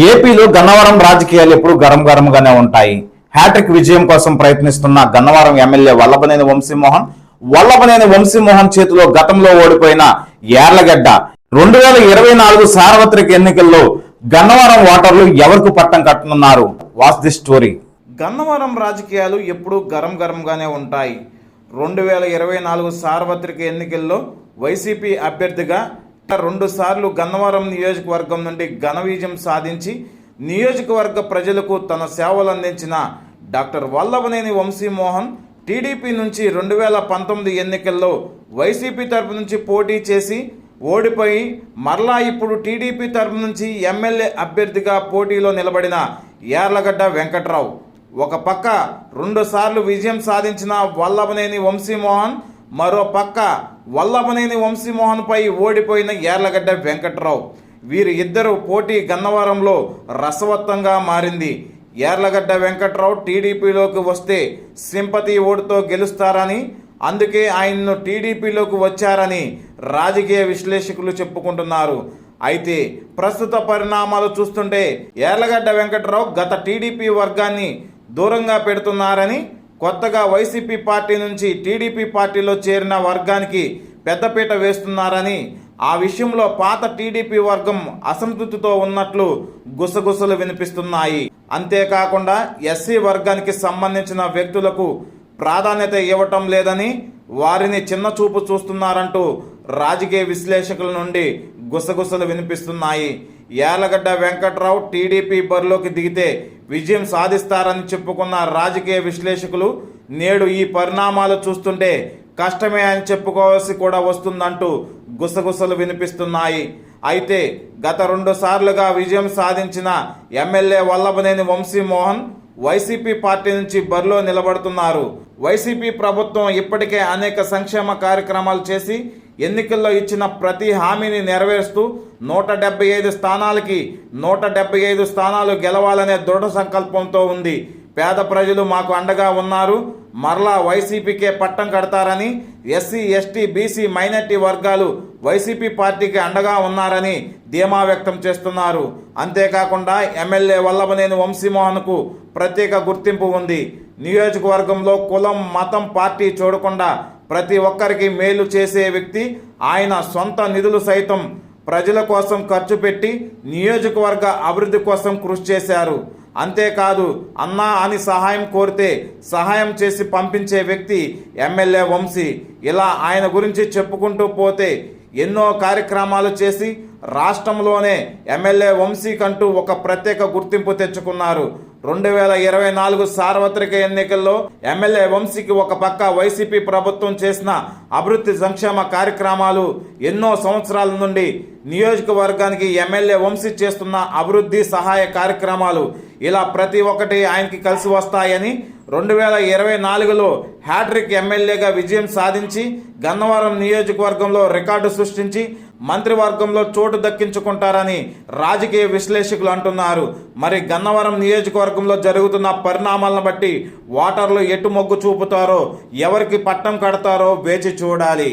ఏపీలో గన్నవరం రాజకీయాలు ఎప్పుడు గరంగానే ఉంటాయి. హ్యాట్రిక్ విజయం కోసం ప్రయత్నిస్తున్న గన్నవరం ఎమ్మెల్యే వల్లభనేని వంశీమోహన్ చేతిలో గతంలో ఓడిపోయిన యార్లగడ్డ 2024 సార్వత్రిక ఎన్నికల్లో గన్నవరం ఓటర్లు ఎవరికి పట్టం కట్టనున్నారు? What's the story? గన్నవరం రాజకీయాలు ఎప్పుడూ గరంగానే ఉంటాయి. 2024 సార్వత్రిక ఎన్నికల్లో వైసీపీ అభ్యర్థిగా 2 సార్లు గన్నవరం నియోజకవర్గం నుండి ఘన విజయం సాధించి నియోజకవర్గ ప్రజలకు తన సేవలు అందించిన డాక్టర్ వల్లభనేని వంశీమోహన్ టీడీపీ నుంచి 2019 ఎన్నికల్లో వైసీపీ తరపు నుంచి పోటీ చేసి ఓడిపోయి మరలా ఇప్పుడు టీడీపీ తరపు నుంచి ఎమ్మెల్యే అభ్యర్థిగా పోటీలో నిలబడిన యార్లగడ్డ వెంకట్రావు. ఒక పక్క 2 సార్లు విజయం సాధించిన వల్లభనేని వంశీమోహన్, మరో పక్క వల్లభనేని వంశీమోహన్పై ఓడిపోయిన యార్లగడ్డ వెంకట్రావు. వీరి ఇద్దరు పోటీ గన్నవరంలో రసవత్తంగా మారింది. యార్లగడ్డ వెంకట్రావు టీడీపీలోకి వస్తే సింపతి ఓటుతో గెలుస్తారని, అందుకే ఆయన్ను టీడీపీలోకి వచ్చారని రాజకీయ విశ్లేషకులు చెప్పుకుంటున్నారు. అయితే ప్రస్తుత పరిణామాలు చూస్తుంటే యార్లగడ్డ వెంకట్రావు గత టీడీపీ వర్గాన్ని దూరంగా పెడుతున్నారని, కొత్తగా వైసీపీ పార్టీ నుంచి టీడీపీ పార్టీలో చేరిన వర్గానికి పెద్దపీట వేస్తున్నారని, ఆ విషయంలో పాత టీడీపీ వర్గం అసంతృప్తితో ఉన్నట్లు గుసగుసలు వినిపిస్తున్నాయి. అంతేకాకుండా ఎస్సీ వర్గానికి సంబంధించిన వ్యక్తులకు ప్రాధాన్యత ఇవ్వటం లేదని, వారిని చిన్న చూపు చూస్తున్నారంటూ రాజకీయ విశ్లేషకుల నుండి గుసగుసలు వినిపిస్తున్నాయి. యార్లగడ్డ వెంకట్రావు టీడీపీ బరిలోకి దిగితే విజయం సాధిస్తారని చెప్పుకున్న రాజకీయ విశ్లేషకులు నేడు ఈ పరిణామాలు చూస్తుంటే కష్టమే అని చెప్పుకోవాల్సి కూడా వస్తుందంటూ గుసగుసలు వినిపిస్తున్నాయి. అయితే గత 2 సార్లుగా విజయం సాధించిన MLA Vallabhaneni Vamsi Mohan YCP party నుంచి బరిలో నిలబడుతున్నారు. వైసీపీ ప్రభుత్వం ఇప్పటికే అనేక సంక్షేమ కార్యక్రమాలు చేసి ఎన్నికల్లో ఇచ్చిన ప్రతి హామీని నెరవేరుస్తూ 175 స్థానాలకి 175 స్థానాలు గెలవాలనే దృఢ సంకల్పంతో ఉంది. పేద ప్రజలు మాకు అండగా ఉన్నారు, మరలా వైసీపీకే పట్టం కడతారని, ఎస్సీ ఎస్టీ బీసీ మైనార్టీ వర్గాలు వైసీపీ పార్టీకి అండగా ఉన్నారని ధీమా వ్యక్తం చేస్తున్నారు. అంతేకాకుండా ఎమ్మెల్యే వల్లభనేని వంశీమోహన్కు ప్రత్యేక గుర్తింపు ఉంది. నియోజకవర్గంలో కులం మతం పార్టీ చూడకుండా ప్రతి ఒక్కరికి మేలు చేసే వ్యక్తి. ఆయన సొంత నిధులు సైతం ప్రజల కోసం ఖర్చు పెట్టి నియోజకవర్గ అభివృద్ధి కోసం కృషి చేశారు. అంతేకాదు, అన్నా అని సహాయం కోరితే సహాయం చేసి పంపించే వ్యక్తి ఎమ్మెల్యే వంశీ. ఇలా ఆయన గురించి చెప్పుకుంటూ పోతే ఎన్నో కార్యక్రమాలు చేసి రాష్ట్రంలోనే ఎమ్మెల్యే వంశీకంటూ ఒక ప్రత్యేక గుర్తింపు తెచ్చుకున్నారు. 2024 సార్వత్రిక ఎన్నికల్లో ఎమ్మెల్యే వంశీకి ఒక పక్క వైసీపీ ప్రభుత్వం చేసిన అభివృద్ధి సంక్షేమ కార్యక్రమాలు, ఎన్నో సంవత్సరాల నుండి నియోజకవర్గానికి ఎమ్మెల్యే వంశీ చేస్తున్న అభివృద్ధి సహాయ కార్యక్రమాలు, ఇలా ప్రతి ఒక్కటి ఆయనకి కలిసి వస్తాయని 2024లో హ్యాట్రిక్ ఎమ్మెల్యేగా విజయం సాధించి గన్నవరం నియోజకవర్గంలో రికార్డు సృష్టించి మంత్రివర్గంలో చోటు దక్కించుకుంటారని రాజకీయ విశ్లేషకులు అంటున్నారు. మరి గన్నవరం నియోజకవర్గంలో జరుగుతున్న పరిణామాలను బట్టి ఓటర్లు ఎటు మొగ్గు చూపుతారో, ఎవరికి పట్టం కడతారో వేచి చూడాలి.